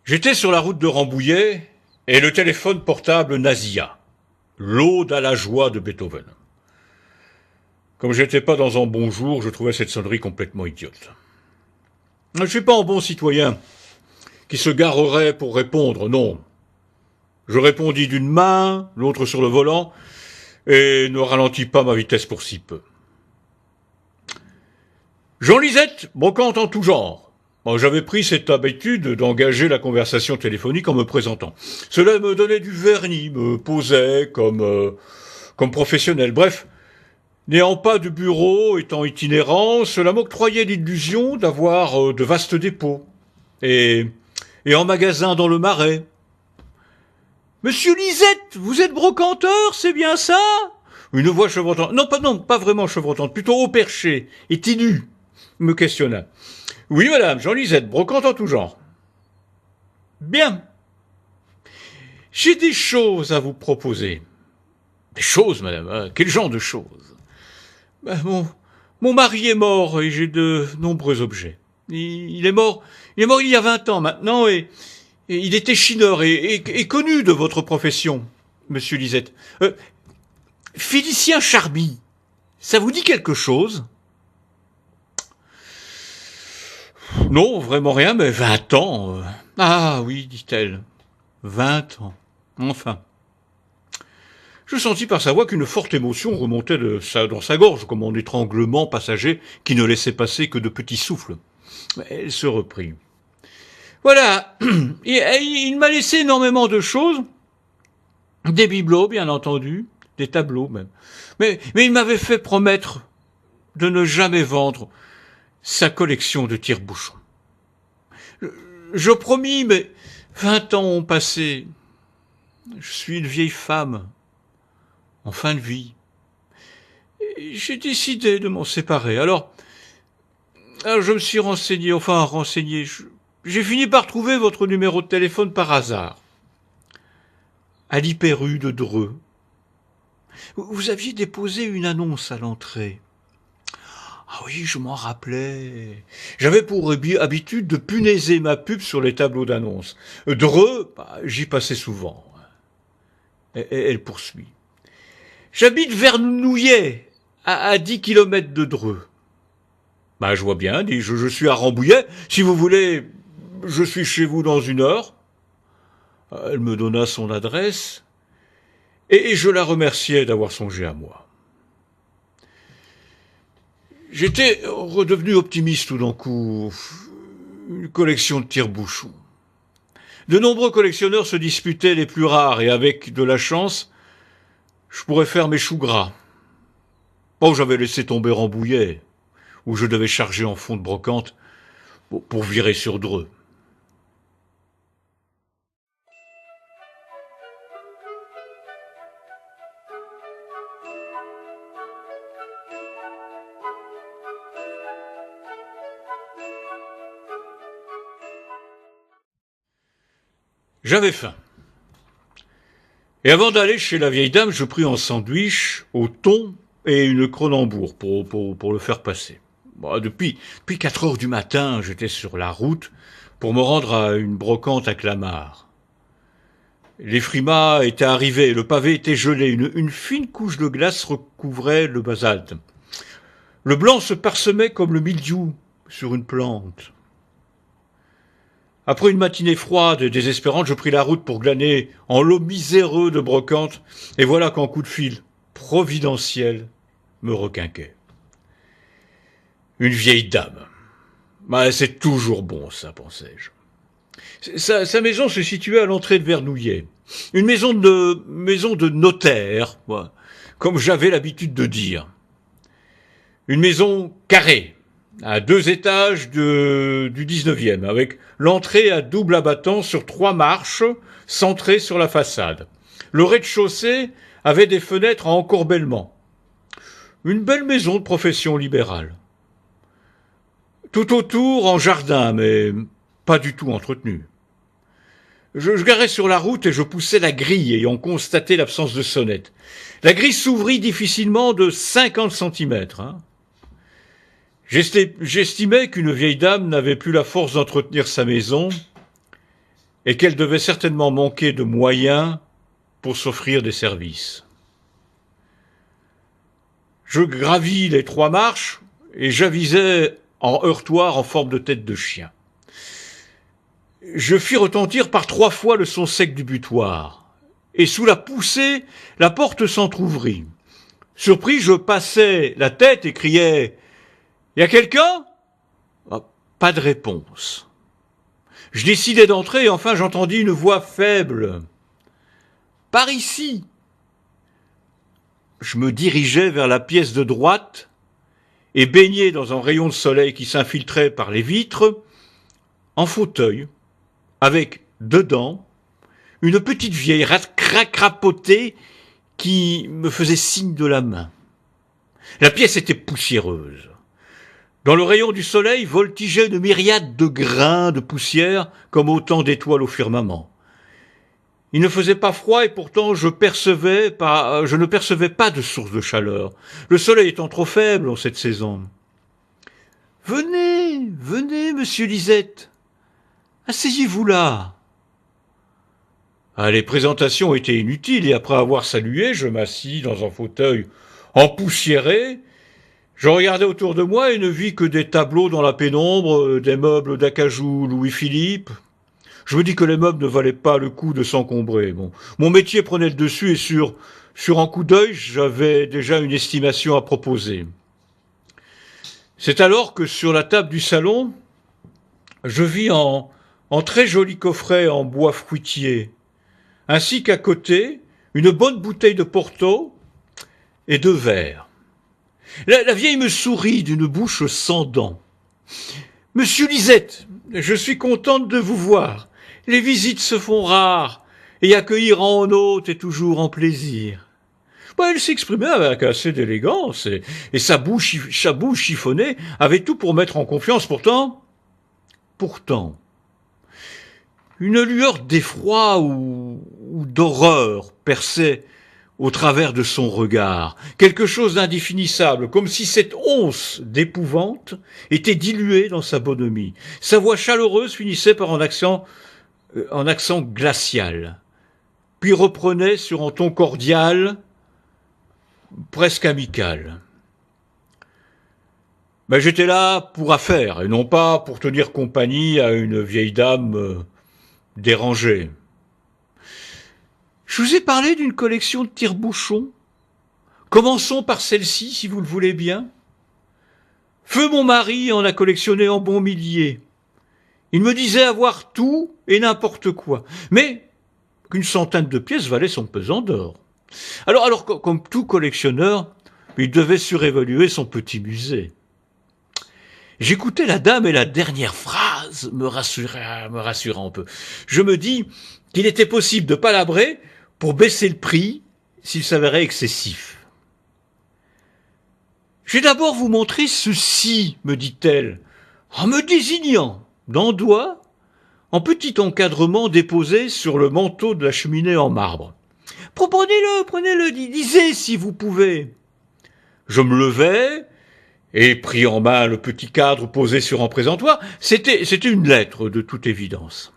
J'étais sur la route de Rambouillet et le téléphone portable nasilla. L'Aude à la joie de Beethoven. Comme j'étais pas dans un bon jour, je trouvais cette sonnerie complètement idiote. Je suis pas un bon citoyen qui se garerait pour répondre, non. Je répondis d'une main, l'autre sur le volant, et ne ralentis pas ma vitesse pour si peu. Jean Lisette, brocante en tout genre. J'avais pris cette habitude d'engager la conversation téléphonique en me présentant. Cela me donnait du vernis, me posait comme professionnel. Bref, n'ayant pas de bureau, étant itinérant, cela m'octroyait l'illusion d'avoir de vastes dépôts. Et en magasin dans le Marais. Monsieur Lisette, vous êtes brocanteur, c'est bien ça? Une voix chevrotante. Non, pas vraiment chevrotante, plutôt haut perché et tinue, me questionna. Oui, madame, Jean Lisette, brocante en tout genre. Bien. J'ai des choses à vous proposer. Des choses, madame, hein? Quel genre de choses? Mon mari est mort et j'ai de nombreux objets. Il est mort il y a 20 ans maintenant et il était chineur et connu de votre profession, monsieur Lisette. Félicien Charby, ça vous dit quelque chose? Non, vraiment rien, mais 20 ans. Ah oui, dit-elle. 20 ans. Enfin. Je sentis par sa voix qu'une forte émotion remontait dans sa gorge, comme un étranglement passager qui ne laissait passer que de petits souffles. Elle se reprit. Voilà, il m'a laissé énormément de choses, des bibelots, bien entendu, des tableaux même. Mais il m'avait fait promettre de ne jamais vendre sa collection de tire-bouchons. Je promis, mais 20 ans ont passé. Je suis une vieille femme, en fin de vie. Et j'ai décidé de m'en séparer. Alors je me suis renseigné. J'ai fini par trouver votre numéro de téléphone par hasard. À l'Hyper-U de Dreux. Vous aviez déposé une annonce à l'entrée. Ah oui, je m'en rappelais. J'avais pour habitude de punaiser ma pub sur les tableaux d'annonces. Dreux, j'y passais souvent. Elle poursuit. J'habite Vernouillet, à 10 kilomètres de Dreux. Je vois bien, dis-je, je suis à Rambouillet. Si vous voulez, je suis chez vous dans 1 heure. Elle me donna son adresse, et je la remerciai d'avoir songé à moi. J'étais redevenu optimiste tout d'un coup. Une collection de tire-bouchons. De nombreux collectionneurs se disputaient les plus rares, et avec de la chance, je pourrais faire mes choux gras. J'avais laissé tomber Rambouillet, où je devais charger en fond de brocante pour virer sur Dreux. J'avais faim. Et avant d'aller chez la vieille dame, je pris un sandwich au thon et une Cronenbourg pour le faire passer. Depuis 4 heures du matin, j'étais sur la route pour me rendre à une brocante à Clamart. Les frimas étaient arrivés, le pavé était gelé, une fine couche de glace recouvrait le basalte. Le blanc se parsemait comme le mildiou sur une plante. Après une matinée froide et désespérante, je pris la route pour glaner en lot miséreux de brocante, et voilà qu'un coup de fil providentiel me requinquait. Une vieille dame. C'est toujours bon, ça, pensais-je. Sa maison se situait à l'entrée de Vernouillet. Une maison de notaire, comme j'avais l'habitude de dire. Une maison carrée, à 2 étages du 19e, avec l'entrée à double abattant sur 3 marches, centrées sur la façade. Le rez-de-chaussée avait des fenêtres à encorbellement. Une belle maison de profession libérale. Tout autour en jardin, mais pas du tout entretenu. Je garais sur la route et je poussais la grille ayant constaté l'absence de sonnette. La grille s'ouvrit difficilement de 50 centimètres. J'estimais qu'une vieille dame n'avait plus la force d'entretenir sa maison et qu'elle devait certainement manquer de moyens pour s'offrir des services. Je gravis les 3 marches et j'avisai en heurtoir en forme de tête de chien. Je fis retentir par 3 fois le son sec du butoir, et sous la poussée, la porte s'entr'ouvrit. Surpris, je passai la tête et criai « Y a quelqu'un ?» Pas de réponse. Je décidai d'entrer et enfin j'entendis une voix faible. « Par ici !» Je me dirigeai vers la pièce de droite et baigné dans un rayon de soleil qui s'infiltrait par les vitres, en fauteuil, avec, dedans, une petite vieille crapotée qui me faisait signe de la main. La pièce était poussiéreuse. Dans le rayon du soleil voltigeaient une myriade de grains de poussière comme autant d'étoiles au firmament. Il ne faisait pas froid et pourtant je ne percevais pas de source de chaleur, le soleil étant trop faible en cette saison. « Venez, venez, monsieur Lisette. Asseyez-vous là. » Les présentations étaient inutiles et après avoir salué, je m'assis dans un fauteuil empoussiéré. Je regardais autour de moi et ne vis que des tableaux dans la pénombre, des meubles d'acajou Louis-Philippe. Je me dis que les meubles ne valaient pas le coup de s'encombrer. Bon, mon métier prenait le dessus et sur un coup d'œil, j'avais déjà une estimation à proposer. C'est alors que sur la table du salon, je vis en très joli coffret en bois fruitier, ainsi qu'à côté, une bonne bouteille de Porto et 2 verres. La vieille me sourit d'une bouche sans dents. « Monsieur Lisette, je suis contente de vous voir. Les visites se font rares, et accueillir en hôte est toujours en plaisir. » Elle s'exprimait avec assez d'élégance, et sa bouche chiffonnée avait tout pour mettre en confiance. Pourtant, une lueur d'effroi ou d'horreur perçait au travers de son regard, quelque chose d'indéfinissable, comme si cette once d'épouvante était diluée dans sa bonhomie. Sa voix chaleureuse finissait par un accent glacial, puis reprenait sur un ton cordial, presque amical. Mais j'étais là pour affaire, et non pas pour tenir compagnie à une vieille dame dérangée. Je vous ai parlé d'une collection de tire-bouchons. Commençons par celle-ci, si vous le voulez bien. Feu mon mari en a collectionné en bon milliers. Il me disait avoir tout et n'importe quoi, mais qu'une centaine de pièces valait son pesant d'or. Alors, comme tout collectionneur, il devait surévaluer son petit musée. J'écoutais la dame et la dernière phrase me rassura un peu. Je me dis qu'il était possible de palabrer pour baisser le prix s'il s'avérait excessif. « Je vais d'abord vous montrer ceci, me dit-elle, en me désignant d'un doigt un petit encadrement déposé sur le manteau de la cheminée en marbre. « Prenez-le, lisez si vous pouvez. » Je me levai et pris en main le petit cadre posé sur un présentoir. C'était une lettre, de toute évidence.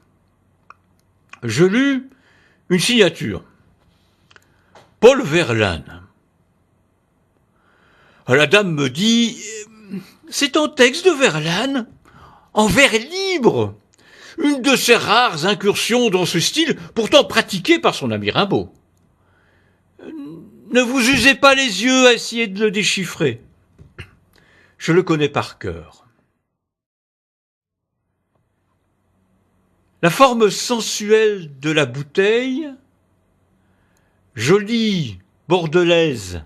Je lus une signature. Paul Verlaine. La dame me dit « C'est un texte de Verlaine, en vers libre, une de ces rares incursions dans ce style, pourtant pratiquée par son ami Rimbaud. Ne vous usez pas les yeux à essayer de le déchiffrer. Je le connais par cœur. » La forme sensuelle de la bouteille, jolie bordelaise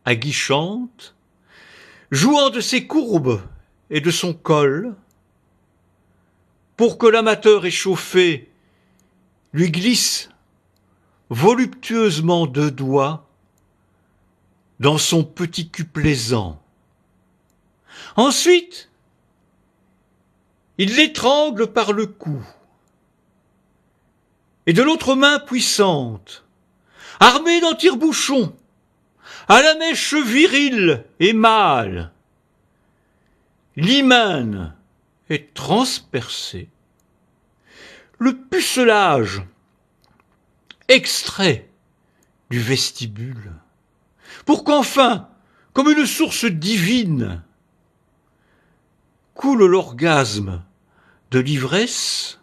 aguichante, jouant de ses courbes et de son col, pour que l'amateur échauffé lui glisse voluptueusement 2 doigts dans son petit cul plaisant. Ensuite, il l'étrangle par le cou. Et de l'autre main puissante, armé d'un tire-bouchon, à la mèche virile et mâle, l'hymen est transpercé, le pucelage extrait du vestibule, pour qu'enfin, comme une source divine, coule l'orgasme de l'ivresse,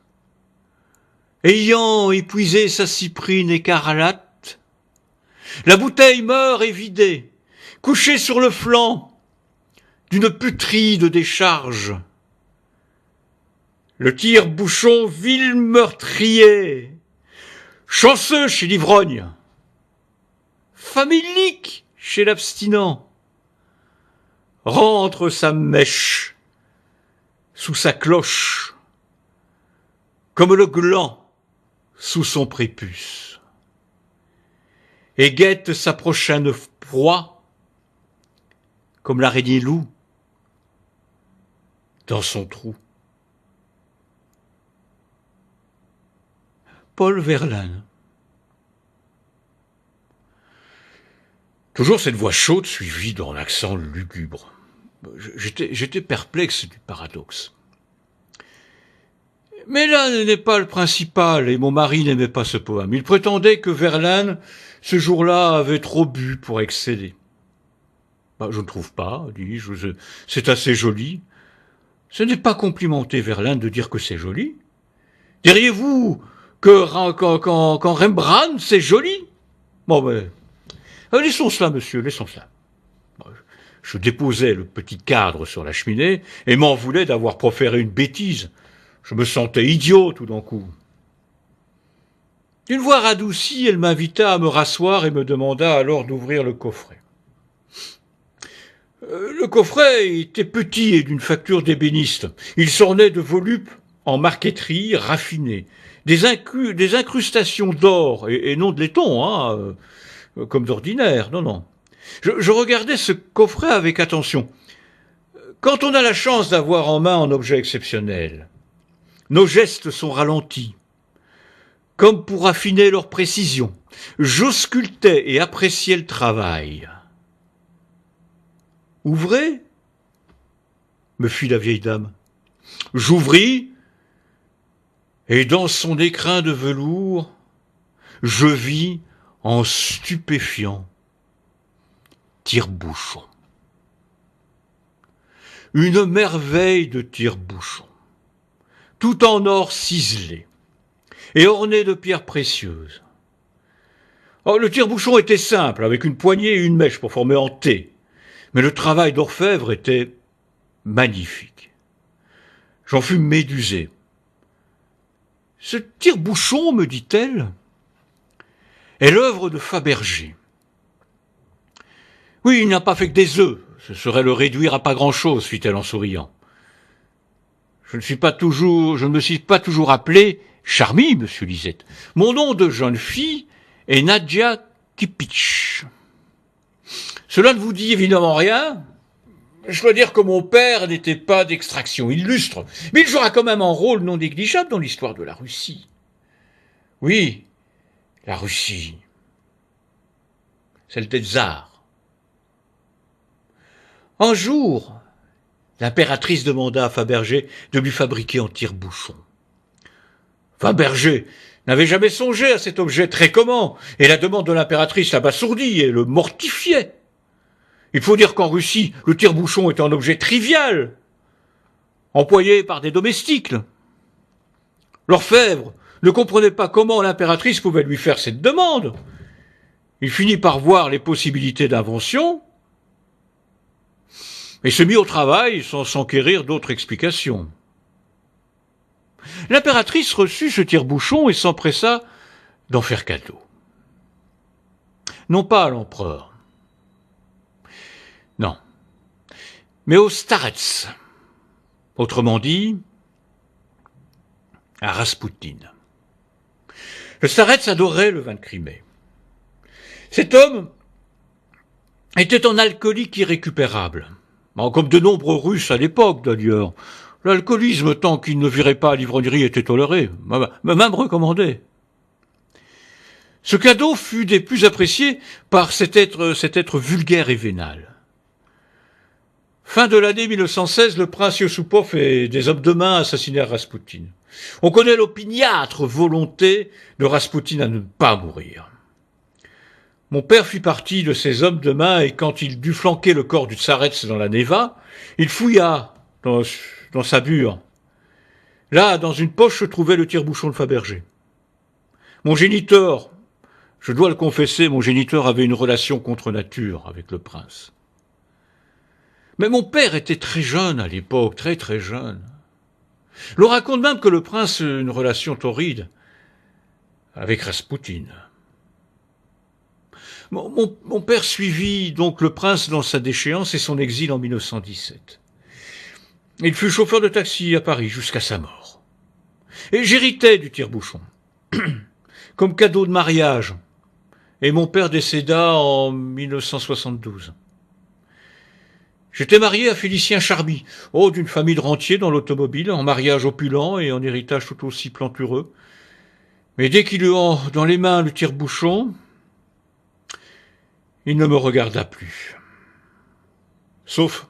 ayant épuisé sa cyprine écarlate, la bouteille meurt et vidée, couchée sur le flanc d'une putride décharge. Le tire-bouchon vil meurtrier, chanceux chez l'ivrogne, famélique chez l'abstinent, rentre sa mèche sous sa cloche, comme le gland sous son prépuce, et guette sa prochaine proie, comme l'araignée loup dans son trou. Paul Verlaine. Toujours cette voix chaude suivie d'un accent lugubre. J'étais perplexe du paradoxe. Mais là n'est pas le principal, et mon mari n'aimait pas ce poème. Il prétendait que Verlaine, ce jour-là, avait trop bu pour exceller. Je ne trouve pas, dis-je, c'est assez joli. Ce n'est pas complimenter Verlaine de dire que c'est joli. Diriez-vous qu'en Rembrandt, c'est joli? Laissons cela, monsieur, laissons cela. Je déposais le petit cadre sur la cheminée et m'en voulais d'avoir proféré une bêtise. Je me sentais idiot tout d'un coup. D'une voix radoucie, elle m'invita à me rasseoir et me demanda alors d'ouvrir le coffret. Le coffret était petit et d'une facture d'ébéniste. Il s'ornait de volupes en marqueterie raffinée, des incrustations d'or et non de laiton, comme d'ordinaire, non. Je regardais ce coffret avec attention. Quand on a la chance d'avoir en main un objet exceptionnel, nos gestes sont ralentis, comme pour affiner leur précision. J'auscultais et appréciais le travail. « Ouvrez » me fit la vieille dame. J'ouvris, et dans son écrin de velours, je vis en stupéfiant tire-bouchon. Une merveille de tire-bouchon, tout en or ciselé et orné de pierres précieuses. Le tire-bouchon était simple, avec une poignée et une mèche pour former un T, mais le travail d'orfèvre était magnifique. J'en fus médusé. Ce tire-bouchon, me dit-elle, est l'œuvre de Fabergé. Oui, il n'a pas fait que des œufs, ce serait le réduire à pas grand-chose, fit-elle en souriant. Je ne me suis pas toujours appelé Charmy, monsieur Lisette. Mon nom de jeune fille est Nadia Kipitch. Cela ne vous dit évidemment rien. Je dois dire que mon père n'était pas d'extraction illustre, mais il jouera quand même un rôle non négligeable dans l'histoire de la Russie. Oui, la Russie, celle des tsars. Un jour, l'impératrice demanda à Fabergé de lui fabriquer un tire-bouchon. Fabergé n'avait jamais songé à cet objet très commun, et la demande de l'impératrice l'abasourdit et le mortifiait. Il faut dire qu'en Russie, le tire-bouchon est un objet trivial, employé par des domestiques. L'orfèvre ne comprenait pas comment l'impératrice pouvait lui faire cette demande. Il finit par voir les possibilités d'invention et se mit au travail sans s'enquérir d'autres explications. L'impératrice reçut ce tire-bouchon et s'empressa d'en faire cadeau. Non pas à l'empereur, non, mais au starets, autrement dit, à Raspoutine. Le starets adorait le vin de Crimée. Cet homme était un alcoolique irrécupérable, comme de nombreux Russes à l'époque d'ailleurs. L'alcoolisme, tant qu'il ne virait pas à l'ivrognerie, était toléré, même recommandé. Ce cadeau fut des plus appréciés par cet être vulgaire et vénal. Fin de l'année 1916, le prince Yusupov et des hommes de main assassinèrent Raspoutine. On connaît l'opiniâtre volonté de Raspoutine à ne pas mourir. Mon père fit partie de ces hommes de main et quand il dut flanquer le corps du Tsarets dans la Neva, il fouilla dans sa bure. Là, dans une poche, se trouvait le tire-bouchon de Fabergé. Mon géniteur, je dois le confesser, mon géniteur avait une relation contre nature avec le prince. Mais mon père était très jeune à l'époque, très très jeune. L'on raconte même que le prince a une relation torride avec Raspoutine. Mon père suivit donc le prince dans sa déchéance et son exil en 1917. Il fut chauffeur de taxi à Paris jusqu'à sa mort. Et j'héritais du tire-bouchon, comme cadeau de mariage. Et mon père décéda en 1972. J'étais marié à Félicien Charby, d'une famille de rentiers dans l'automobile, en mariage opulent et en héritage tout aussi plantureux. Mais dès qu'il eut dans les mains le tire-bouchon, il ne me regarda plus. Sauf,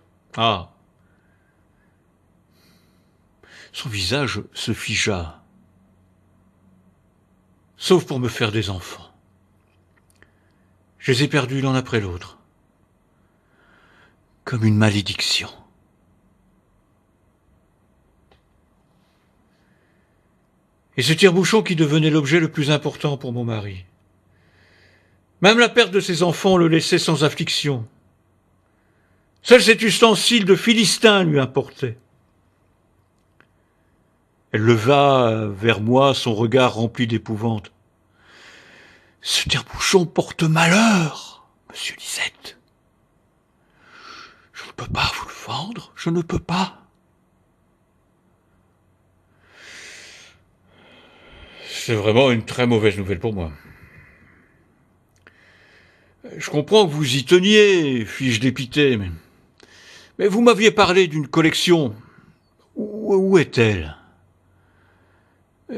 son visage se figea. Sauf pour me faire des enfants. Je les ai perdus l'un après l'autre. Comme une malédiction. Et ce tire-bouchon qui devenait l'objet le plus important pour mon mari. Même la perte de ses enfants le laissait sans affliction. Seul cet ustensile de Philistin lui importait. Elle leva vers moi son regard rempli d'épouvante. « Ce tire-bouchon porte malheur, monsieur Lisette. Je ne peux pas vous le vendre, je ne peux pas. » C'est vraiment une très mauvaise nouvelle pour moi. Je comprends que vous y teniez, fis-je dépité, mais vous m'aviez parlé d'une collection. Où est-elle?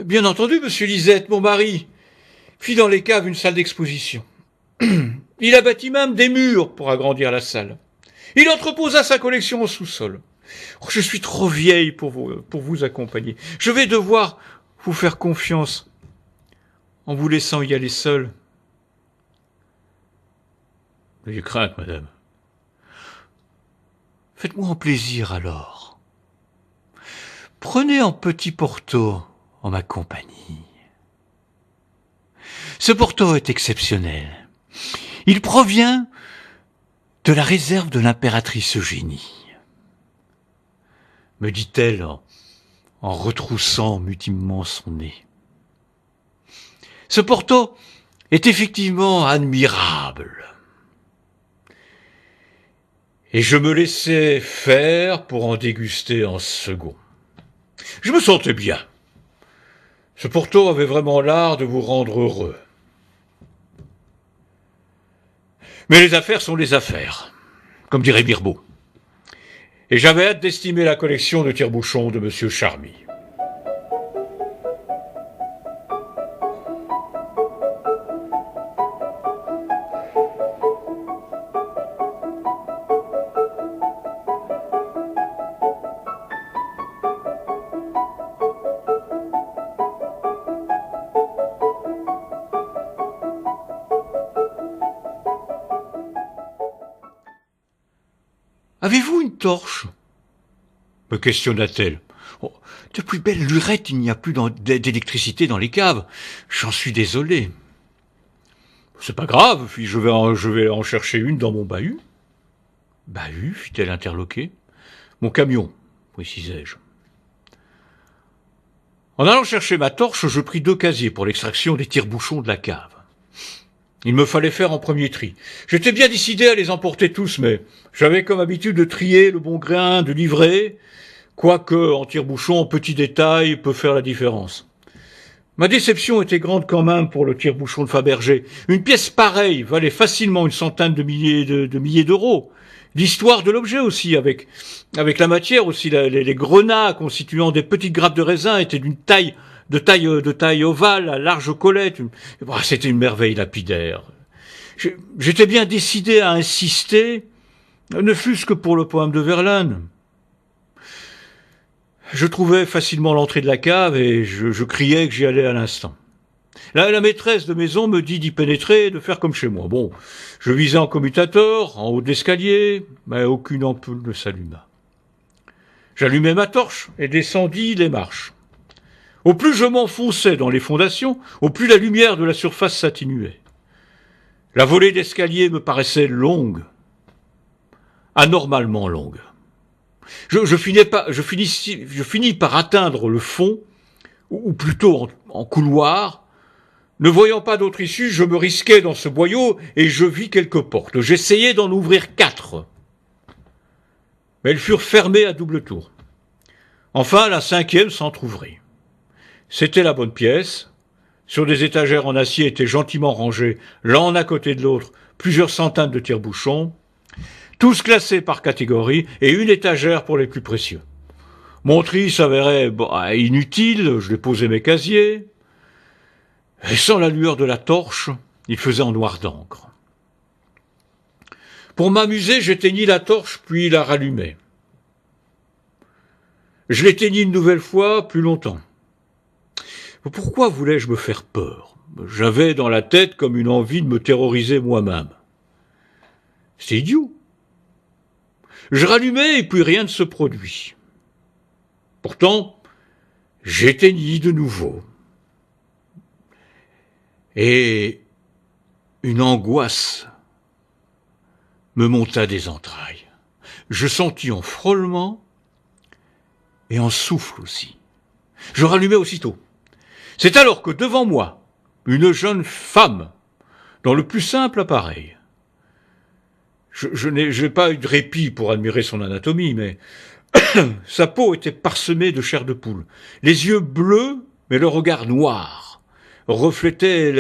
Bien entendu, monsieur Lisette, mon mari fit dans les caves une salle d'exposition. Il a bâti même des murs pour agrandir la salle. Il entreposa sa collection au sous-sol. Je suis trop vieille pour vous accompagner. Je vais devoir vous faire confiance en vous laissant y aller seule. N'ayez crainte, madame. Faites-moi un plaisir alors. Prenez un petit porto en ma compagnie. Ce porto est exceptionnel. Il provient de la réserve de l'impératrice Eugénie, me dit-elle en retroussant mutimement son nez. Ce porto est effectivement admirable. Et je me laissais faire pour en déguster un second. Je me sentais bien. Ce porto avait vraiment l'art de vous rendre heureux. Mais les affaires sont les affaires, comme dirait Birbeau. Et j'avais hâte d'estimer la collection de tire-bouchons de monsieur Charmy. Avez-vous une torche? Me questionna-t-elle. De plus belle lurette, il n'y a plus d'électricité dans les caves. J'en suis désolé. C'est pas grave, je vais en chercher une dans mon bahut. Bahut, fit-elle interloquée. Mon camion, précisai-je. En allant chercher ma torche, je pris 2 casiers pour l'extraction des tire-bouchons de la cave. Il me fallait faire en premier tri. J'étais bien décidé à les emporter tous, mais j'avais comme habitude de trier le bon grain, de livrer, quoique en tire-bouchon, petit détail peut faire la différence. Ma déception était grande quand même pour le tire-bouchon de Fabergé. Une pièce pareille valait facilement une centaine de milliers d'euros. d'histoire de l'objet aussi, avec la matière aussi. Les grenats constituant des petites grappes de raisin étaient de taille ovale, à large collet. C'était une merveille lapidaire. J'étais bien décidé à insister, ne fût-ce que pour le poème de Verlaine. Je trouvais facilement l'entrée de la cave et je criais que j'y allais à l'instant. La maîtresse de maison me dit d'y pénétrer et de faire comme chez moi. Bon, je visais en commutateur, en haut de l'escalier, mais aucune ampoule ne s'alluma. J'allumai ma torche et descendis les marches. Au plus je m'enfonçais dans les fondations, au plus la lumière de la surface s'atténuait. La volée d'escalier me paraissait longue, anormalement longue. Je finis par atteindre le fond, ou plutôt en couloir. Ne voyant pas d'autre issue, je me risquai dans ce boyau et je vis quelques portes. J'essayai d'en ouvrir 4, mais elles furent fermées à double tour. Enfin, la 5e s'entr'ouvrit. C'était la bonne pièce. Sur des étagères en acier étaient gentiment rangés, l'un à côté de l'autre, plusieurs centaines de tire-bouchons, tous classés par catégorie, et une étagère pour les plus précieux. Mon tri s'avérait inutile, je déposai mes casiers, et sans la lueur de la torche, il faisait en noir d'encre. Pour m'amuser, j'éteignis la torche, puis la rallumai. Je l'éteignis une nouvelle fois, plus longtemps. Pourquoi voulais-je me faire peur? J'avais dans la tête comme une envie de me terroriser moi-même. C'est idiot. Je rallumai et puis rien ne se produit. Pourtant, j'éteignis de nouveau. Et une angoisse me monta des entrailles. Je sentis en frôlement et en souffle aussi. Je rallumai aussitôt. C'est alors que devant moi, une jeune femme, dans le plus simple appareil. Je n'ai pas eu de répit pour admirer son anatomie, mais sa peau était parsemée de chair de poule. Les yeux bleus, mais le regard noir, reflétait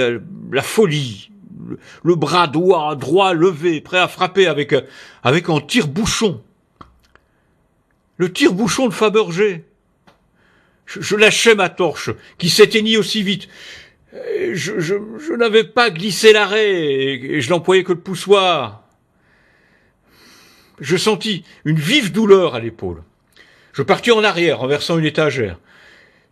la folie, le bras droit levé, prêt à frapper avec un tire-bouchon. Le tire-bouchon de Fabergé. Je lâchai ma torche, qui s'éteignit aussi vite. Je n'avais pas glissé l'arrêt, et je n'employais que le poussoir. Je sentis une vive douleur à l'épaule. Je partis en arrière, renversant une étagère.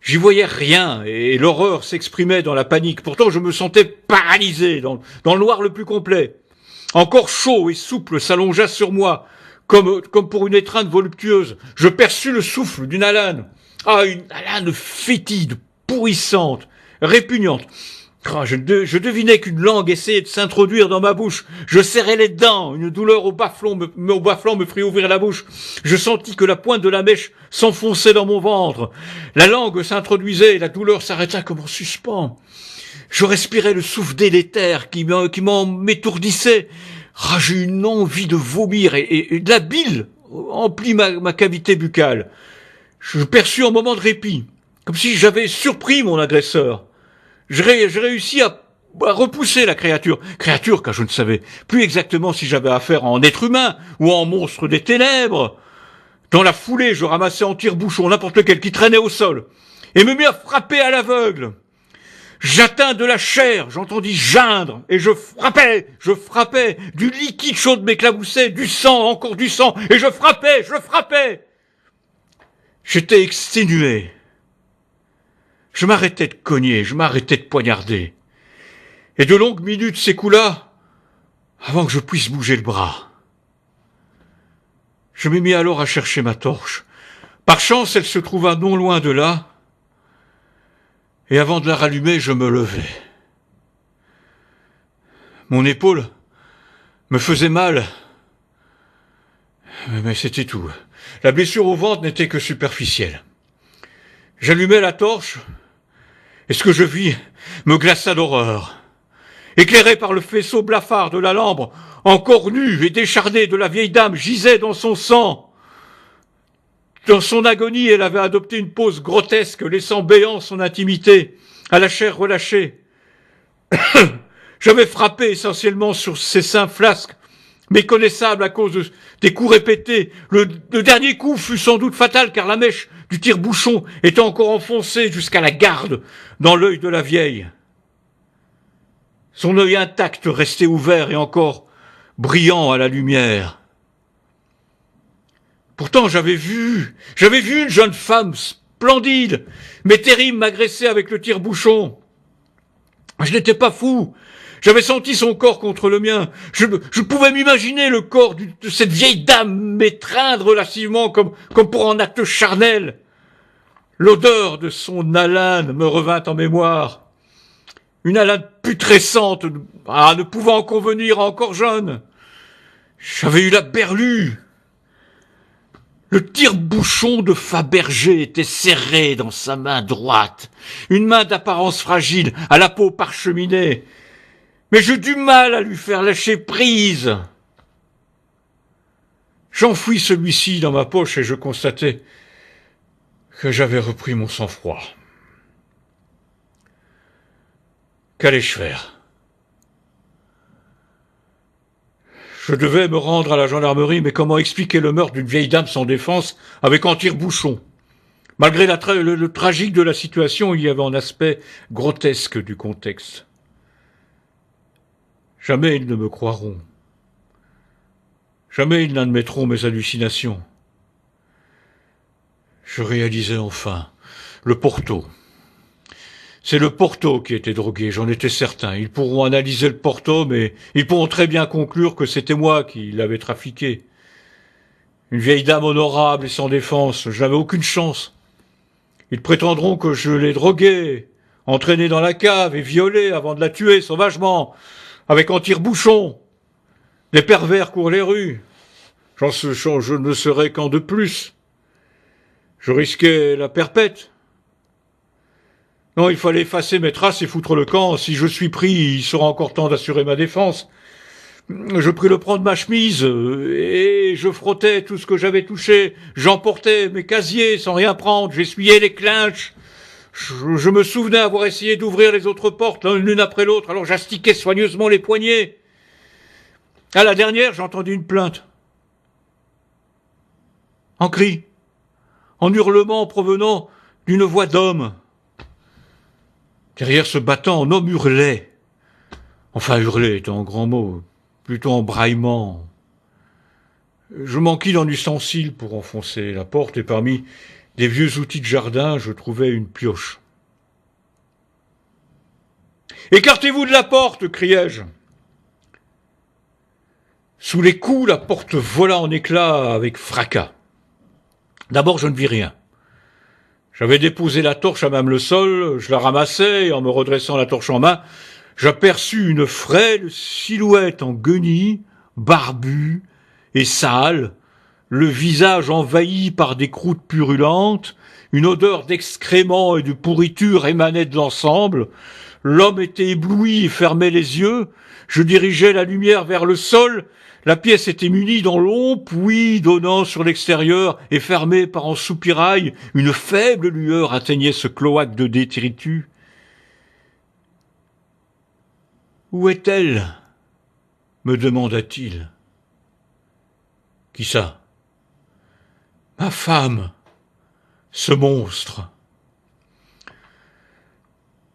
J'y voyais rien, et l'horreur s'exprimait dans la panique. Pourtant, je me sentais paralysé, dans le noir le plus complet. Encore chaud et souple s'allongea sur moi, comme pour une étreinte voluptueuse. Je perçus le souffle d'une haleine. Une haleine fétide, pourrissante, répugnante. Je devinais qu'une langue essayait de s'introduire dans ma bouche. Je serrais les dents. Une douleur au bas-flanc me fit ouvrir la bouche. Je sentis que la pointe de la mèche s'enfonçait dans mon ventre. La langue s'introduisait et la douleur s'arrêta comme en suspens. Je respirais le souffle délétère qui m'étourdissait. J'ai eu une envie de vomir et de la bile emplit ma cavité buccale. Je perçus un moment de répit, comme si j'avais surpris mon agresseur. J'ai réussi à repousser la créature, car je ne savais plus exactement si j'avais affaire à un être humain ou à un monstre des ténèbres. Dans la foulée, je ramassai en tire-bouchon n'importe lequel qui traînait au sol et me mis à frapper à l'aveugle. J'atteins de la chair, j'entendis geindre et je frappais, du liquide chaud m'éclaboussait, du sang, encore du sang, et je frappais. J'étais exténué. Je m'arrêtais de cogner, je m'arrêtais de poignarder. Et de longues minutes s'écoula avant que je puisse bouger le bras. Je me mis alors à chercher ma torche. Par chance, elle se trouva non loin de là. Et avant de la rallumer, je me levai. Mon épaule me faisait mal. Mais c'était tout. La blessure au ventre n'était que superficielle. J'allumai la torche, et ce que je vis me glaça d'horreur. Éclairé par le faisceau blafard de la lampe, encore nue et décharnée de la vieille dame gisait dans son sang. Dans son agonie, elle avait adopté une pose grotesque, laissant béant son intimité, à la chair relâchée. J'avais frappé essentiellement sur ses seins flasques, méconnaissable à cause des coups répétés. Le dernier coup fut sans doute fatal car la mèche du tire-bouchon était encore enfoncée jusqu'à la garde dans l'œil de la vieille. Son œil intact restait ouvert et encore brillant à la lumière. Pourtant j'avais vu une jeune femme splendide, mais terrible m'agresser avec le tire-bouchon. Je n'étais pas fou. J'avais senti son corps contre le mien. Je pouvais m'imaginer le corps de cette vieille dame m'étreindre lascivement comme pour un acte charnel. L'odeur de son haleine me revint en mémoire. Une haleine putrescente, ne pouvant en convenir encore jeune. J'avais eu la berlue. Le tire-bouchon de Fabergé était serré dans sa main droite, une main d'apparence fragile, à la peau parcheminée. Mais j'eus du mal à lui faire lâcher prise. J'enfouis celui-ci dans ma poche et je constatai que j'avais repris mon sang-froid. Qu'allais-je faire ? Je devais me rendre à la gendarmerie, mais comment expliquer le meurtre d'une vieille dame sans défense avec un tire-bouchon ? Malgré le tragique de la situation, il y avait un aspect grotesque du contexte. Jamais ils ne me croiront. Jamais ils n'admettront mes hallucinations. Je réalisais enfin le Porto. C'est le Porto qui était drogué, j'en étais certain. Ils pourront analyser le Porto, mais ils pourront très bien conclure que c'était moi qui l'avais trafiqué. Une vieille dame honorable et sans défense, je n'avais aucune chance. Ils prétendront que je l'ai droguée, entraînée dans la cave et violée avant de la tuer sauvagement, avec un tire-bouchon. Les pervers courent les rues. Je ne serais qu'en de plus. Je risquais la perpète. Non, il fallait effacer mes traces et foutre le camp. Si je suis pris, il sera encore temps d'assurer ma défense. Je pris le pran de ma chemise et je frottais tout ce que j'avais touché. J'emportais mes casiers sans rien prendre. J'essuyais les clinches. Je me souvenais avoir essayé d'ouvrir les autres portes, l'une après l'autre, alors j'astiquais soigneusement les poignets. À la dernière, j'ai entendu une plainte. En cri, en hurlement provenant d'une voix d'homme. Derrière ce battant, un homme hurlait. Enfin, hurler est un grand mot, plutôt en braillement. Je manquai d'un ustensile pour enfoncer la porte et parmi des vieux outils de jardin, je trouvai une pioche. « Écartez-vous de la porte !» criai-je. Sous les coups, la porte vola en éclats avec fracas. D'abord, je ne vis rien. J'avais déposé la torche à même le sol, je la ramassai et en me redressant la torche en main, j'aperçus une frêle silhouette en guenilles, barbue et sale, le visage envahi par des croûtes purulentes, une odeur d'excréments et de pourriture émanait de l'ensemble. L'homme était ébloui et fermait les yeux. Je dirigeais la lumière vers le sol. La pièce était munie d'un long puits donnant sur l'extérieur et fermée par un soupirail. Une faible lueur atteignait ce cloaque de détritus. « Où est-elle » me demanda-t-il. « Qui ça ?»« Ma femme, ce monstre. »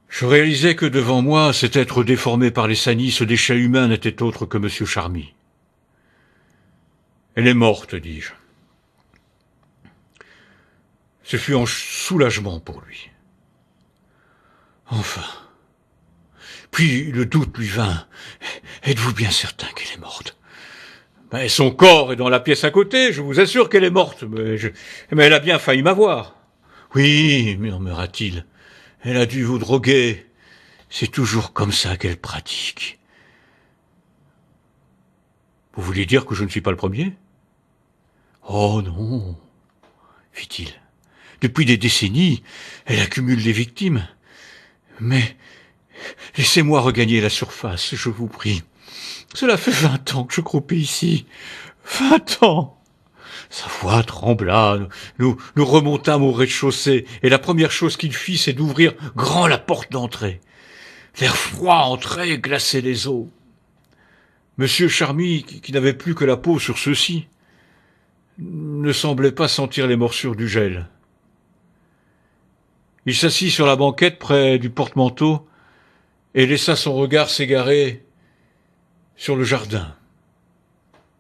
Je réalisais que devant moi, cet être déformé par les saillies, ce déchet humain n'était autre que M. Charmy. « Elle est morte, dis-je. » Ce fut un soulagement pour lui. Enfin. Puis le doute lui vint. « Êtes-vous bien certain qu'elle est morte ? » Ben, son corps est dans la pièce à côté, je vous assure qu'elle est morte, mais elle a bien failli m'avoir. « Oui, murmura-t-il, elle a dû vous droguer. C'est toujours comme ça qu'elle pratique. » « Vous voulez dire que je ne suis pas le premier ? » ?»« Oh non, fit-il. Depuis des décennies, elle accumule des victimes. Mais laissez-moi regagner la surface, je vous prie. Cela fait 20 ans que je croupis ici. 20 ans !» Sa voix trembla. Nous remontâmes au rez-de-chaussée, et la première chose qu'il fit, c'est d'ouvrir grand la porte d'entrée. L'air froid entrait et glaçait les os. Monsieur Charmy, qui n'avait plus que la peau sur ceux-ci, ne semblait pas sentir les morsures du gel. Il s'assit sur la banquette près du porte-manteau et laissa son regard s'égarer sur le jardin.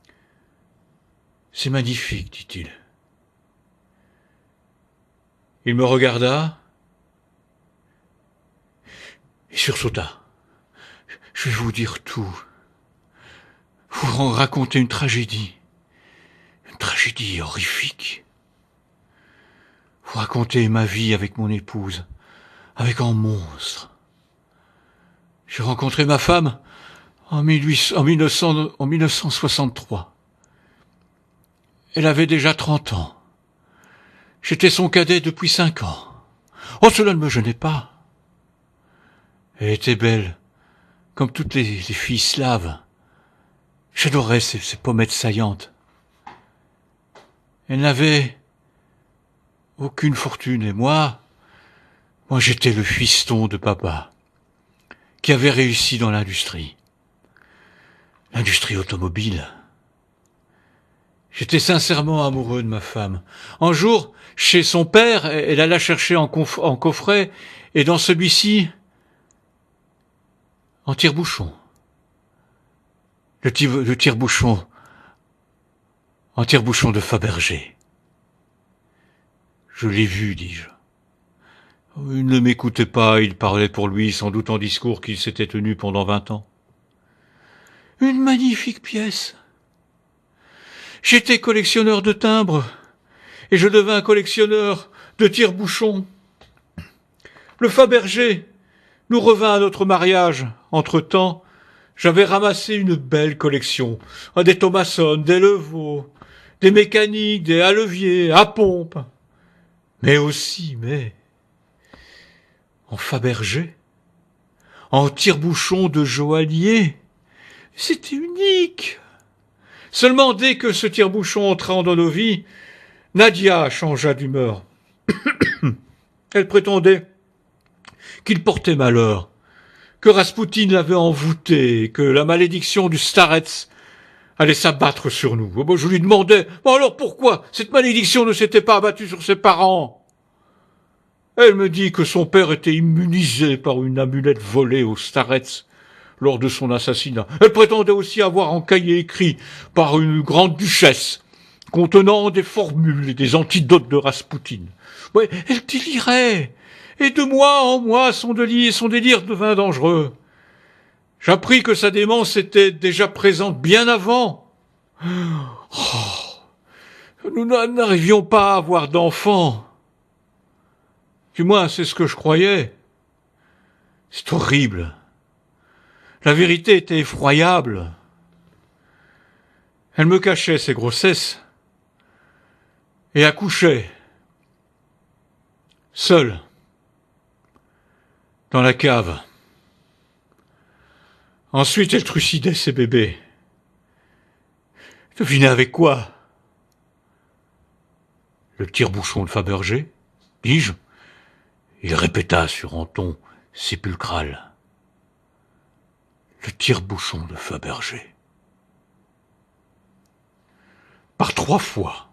« C'est magnifique, dit-il. » Il me regarda et sursauta. « Je vais vous dire tout. Vous raconter une tragédie horrifique. Vous raconter ma vie avec mon épouse, avec un monstre. J'ai rencontré ma femme en 1963. Elle avait déjà 30 ans. J'étais son cadet depuis 5 ans. Oh, cela ne me gênait pas. Elle était belle, comme toutes les filles slaves. J'adorais ces pommettes saillantes. Elle n'avait aucune fortune, et moi j'étais le fiston de papa, qui avait réussi dans l'industrie automobile. J'étais sincèrement amoureux de ma femme. Un jour, chez son père, elle alla chercher en coffret, et dans celui-ci, en tire-bouchon. Le tire-bouchon, en tire-bouchon de Fabergé. Je l'ai vu, dis-je. Il ne m'écoutait pas, il parlait pour lui, sans doute en discours qu'il s'était tenu pendant 20 ans. Une magnifique pièce. J'étais collectionneur de timbres, et je devins collectionneur de tire-bouchons. Le Fabergé nous revint à notre mariage. Entre-temps, j'avais ramassé une belle collection. Des Thomasson, des Levaux, des mécaniques, des à levier, à pompe. Mais en Fabergé, en tire-bouchon de joaillier, c'était unique. Seulement dès que ce tire-bouchon entra dans nos vies, Nadia changea d'humeur. Elle prétendait qu'il portait malheur, que Raspoutine l'avait envoûté, que la malédiction du Starets allait s'abattre sur nous. Je lui demandais, alors pourquoi cette malédiction ne s'était pas abattue sur ses parents? Elle me dit que son père était immunisé par une amulette volée au Starets lors de son assassinat. Elle prétendait aussi avoir un cahier écrit par une grande duchesse contenant des formules et des antidotes de Raspoutine. Ouais, elle délirait, et de mois en mois son délire devint dangereux. J'appris que sa démence était déjà présente bien avant. Nous n'arrivions pas à avoir d'enfants. Du moins, c'est ce que je croyais. C'est horrible. La vérité était effroyable. Elle me cachait ses grossesses et accouchait, seule, dans la cave. Ensuite, elle trucidait ses bébés. Devinez avec quoi? Le tire-bouchon de Fabergé, dis-je. Il répéta sur un ton sépulcral. Le tire-bouchon de Fabergé. Par 3 fois.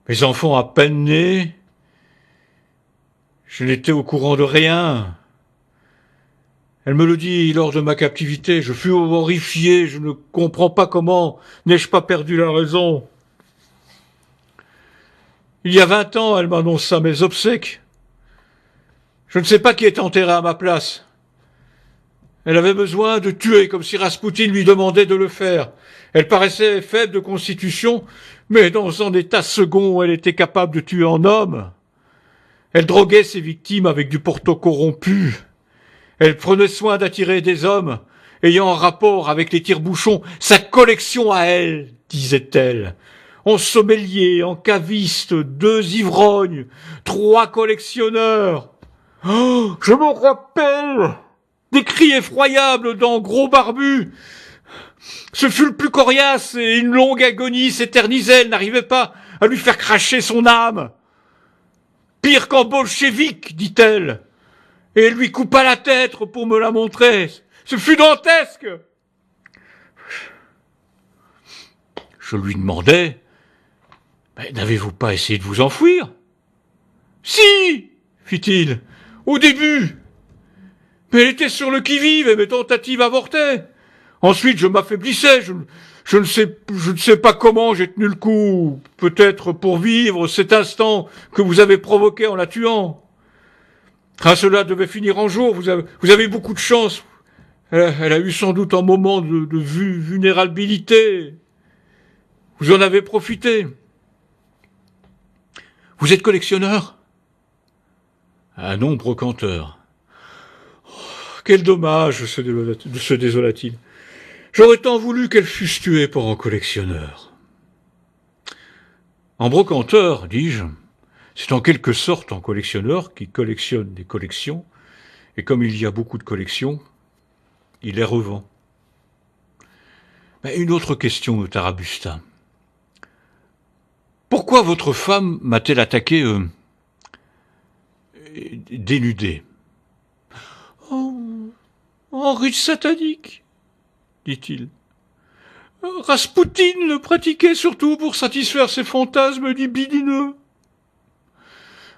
Mes enfants à peine nés, je n'étais au courant de rien. Elle me le dit lors de ma captivité, je fus horrifié, je ne comprends pas comment n'ai-je pas perdu la raison. Il y a 20 ans, elle m'annonça mes obsèques. Je ne sais pas qui est enterré à ma place. Elle avait besoin de tuer, comme si Raspoutine lui demandait de le faire. Elle paraissait faible de constitution, mais dans un état second, elle était capable de tuer en homme. Elle droguait ses victimes avec du porto corrompu. Elle prenait soin d'attirer des hommes ayant un rapport avec les tire-bouchons. Sa collection à elle, disait-elle. En sommelier, en caviste, 2 ivrognes, 3 collectionneurs. Oh, je me rappelle des cris effroyables d'un gros barbu. Ce fut le plus coriace et une longue agonie s'éternisait. Elle n'arrivait pas à lui faire cracher son âme. Pire qu'un bolchevique, dit-elle. Et elle lui coupa la tête pour me la montrer. Ce fut dantesque. Je lui demandai, « N'avez-vous pas essayé de vous enfuir ?»« Si, fit-il, au début. Mais elle était sur le qui-vive et mes tentatives avortaient. Ensuite, je m'affaiblissais, je ne sais pas comment j'ai tenu le coup, peut-être pour vivre cet instant que vous avez provoqué en la tuant. Ah, cela devait finir en jour, vous avez beaucoup de chance. Elle a eu sans doute un moment de vulnérabilité. Vous en avez profité. Vous êtes collectionneur ? Ah non, brocanteur. Oh, quel dommage, se désola-t-il. J'aurais tant voulu qu'elle fût tuée pour un collectionneur. En brocanteur, dis-je, c'est en quelque sorte un collectionneur qui collectionne des collections, et comme il y a beaucoup de collections, il les revend. Mais une autre question me tarabusta. Pourquoi votre femme m'a-t-elle attaqué dénudé ? Oh, riche satanique, dit-il. Raspoutine le pratiquait surtout pour satisfaire ses fantasmes libidineux.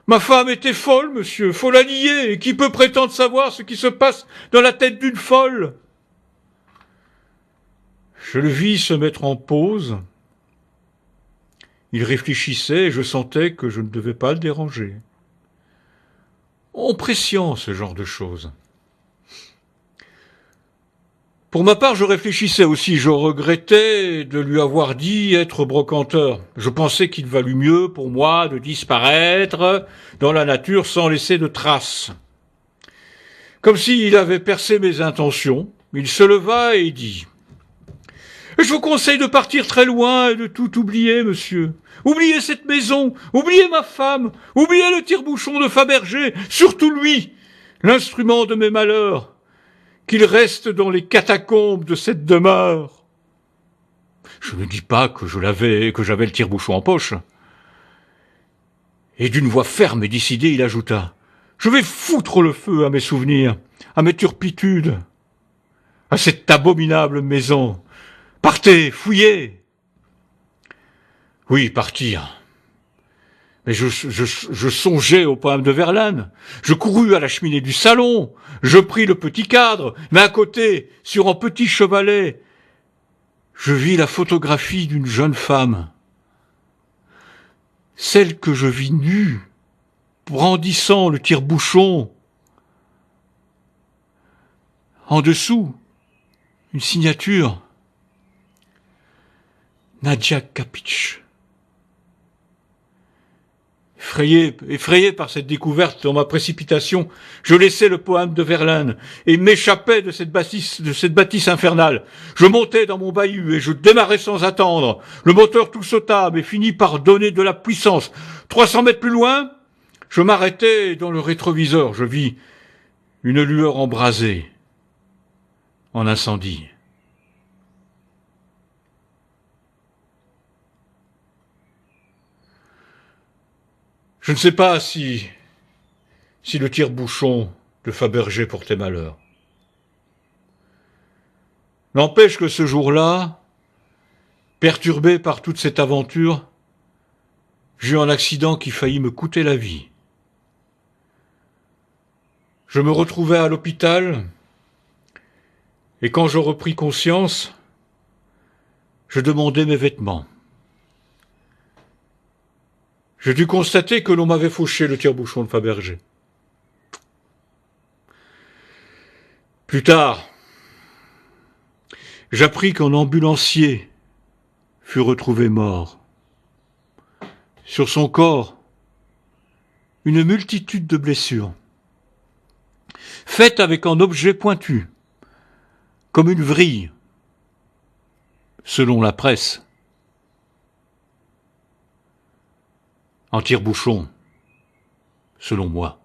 Ma femme était folle, monsieur, folle à nier, et qui peut prétendre savoir ce qui se passe dans la tête d'une folle ? Je le vis se mettre en pause. Il réfléchissait et je sentais que je ne devais pas le déranger. On prescient ce genre de choses. Pour ma part, je réfléchissais aussi, je regrettais de lui avoir dit être brocanteur. Je pensais qu'il valût mieux pour moi de disparaître dans la nature sans laisser de traces. Comme s'il avait percé mes intentions, il se leva et dit « Je vous conseille de partir très loin et de tout oublier, monsieur. Oubliez cette maison, oubliez ma femme, oubliez le tire-bouchon de Fabergé, surtout lui, l'instrument de mes malheurs. Qu'il reste dans les catacombes de cette demeure. » Je ne dis pas que j'avais le tire-bouchon en poche. Et d'une voix ferme et décidée, il ajouta « Je vais foutre le feu à mes souvenirs, à mes turpitudes, à cette abominable maison. Partez, fouillez !» Oui, partir. Mais je songeais au poème de Verlaine. Je courus à la cheminée du salon. Je pris le petit cadre, mais à côté, sur un petit chevalet, je vis la photographie d'une jeune femme. Celle que je vis nue, brandissant le tire-bouchon. En dessous, une signature. Nadia Kapitch. Effrayé par cette découverte, dans ma précipitation, je laissai le poème de Verlaine et m'échappais de cette bâtisse infernale. Je montai dans mon bahut et je démarrai sans attendre. Le moteur tout sauta, mais finit par donner de la puissance. 300 mètres plus loin, je m'arrêtai et dans le rétroviseur, je vis une lueur embrasée, en incendie. Je ne sais pas si le tire-bouchon de Fabergé portait malheur. N'empêche que ce jour-là, perturbé par toute cette aventure, j'eus un accident qui faillit me coûter la vie. Je me retrouvai à l'hôpital, et quand je repris conscience, je demandai mes vêtements. Je dus constater que l'on m'avait fauché le tire-bouchon de Fabergé. Plus tard, j'appris qu'un ambulancier fut retrouvé mort. Sur son corps, une multitude de blessures, faites avec un objet pointu, comme une vrille, selon la presse. Un tire-bouchon, selon moi.